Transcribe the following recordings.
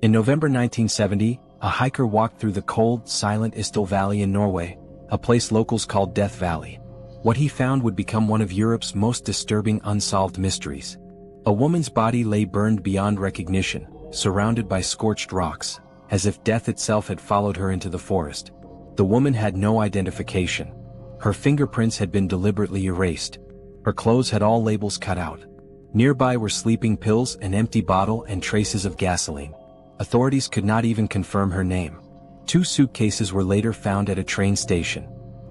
In November 1970, a hiker walked through the cold, silent Isdal Valley in Norway, a place locals called Death Valley. What he found would become one of Europe's most disturbing unsolved mysteries. A woman's body lay burned beyond recognition, surrounded by scorched rocks, as if death itself had followed her into the forest. The woman had no identification. Her fingerprints had been deliberately erased. Her clothes had all labels cut out. Nearby were sleeping pills, an empty bottle, and traces of gasoline. Authorities could not even confirm her name. 2 suitcases were later found at a train station.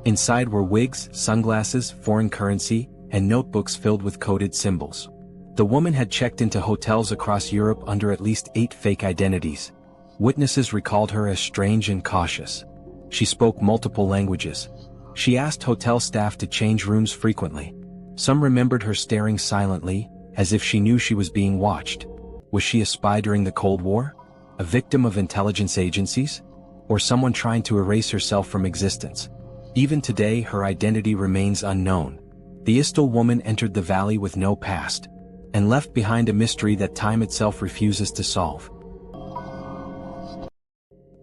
Inside were wigs, sunglasses, foreign currency, and notebooks filled with coded symbols. The woman had checked into hotels across Europe under at least 8 fake identities. Witnesses recalled her as strange and cautious. She spoke multiple languages. She asked hotel staff to change rooms frequently. Some remembered her staring silently, as if she knew she was being watched. Was she a spy during the Cold War? A victim of intelligence agencies? Or someone trying to erase herself from existence? Even today, her identity remains unknown. The Isdal woman entered the valley with no past, and left behind a mystery that time itself refuses to solve.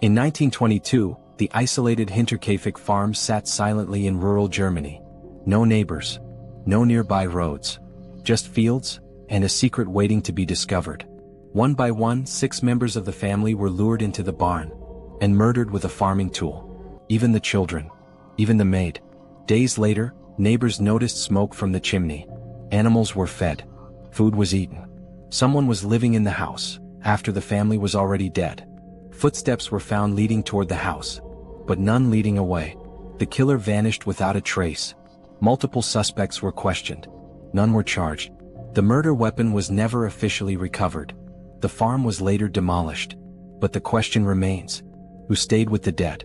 In 1922, the isolated Hinterkaifeck farm sat silently in rural Germany. No neighbors, no nearby roads, just fields, and a secret waiting to be discovered. One by one, 6 members of the family were lured into the barn, and murdered with a farming tool. Even the children, even the maid. Days later, neighbors noticed smoke from the chimney. Animals were fed. Food was eaten. Someone was living in the house, after the family was already dead. Footsteps were found leading toward the house, but none leading away. The killer vanished without a trace. Multiple suspects were questioned. None were charged. The murder weapon was never officially recovered. The farm was later demolished. But the question remains: who stayed with the dead?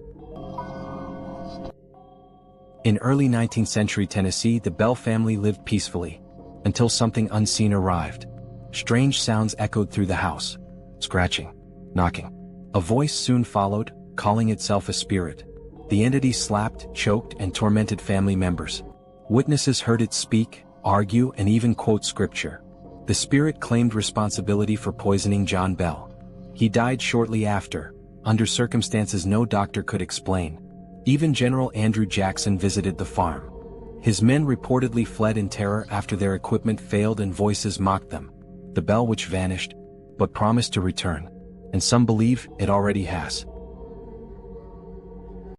In early 19th century Tennessee, the Bell family lived peacefully, until something unseen arrived. Strange sounds echoed through the house. Scratching, knocking. A voice soon followed, calling itself a spirit. The entity slapped, choked, and tormented family members. Witnesses heard it speak, argue, and even quote scripture. The spirit claimed responsibility for poisoning John Bell. He died shortly after, under circumstances no doctor could explain. Even General Andrew Jackson visited the farm. His men reportedly fled in terror after their equipment failed and voices mocked them. The Bell Witch vanished, but promised to return. And some believe it already has.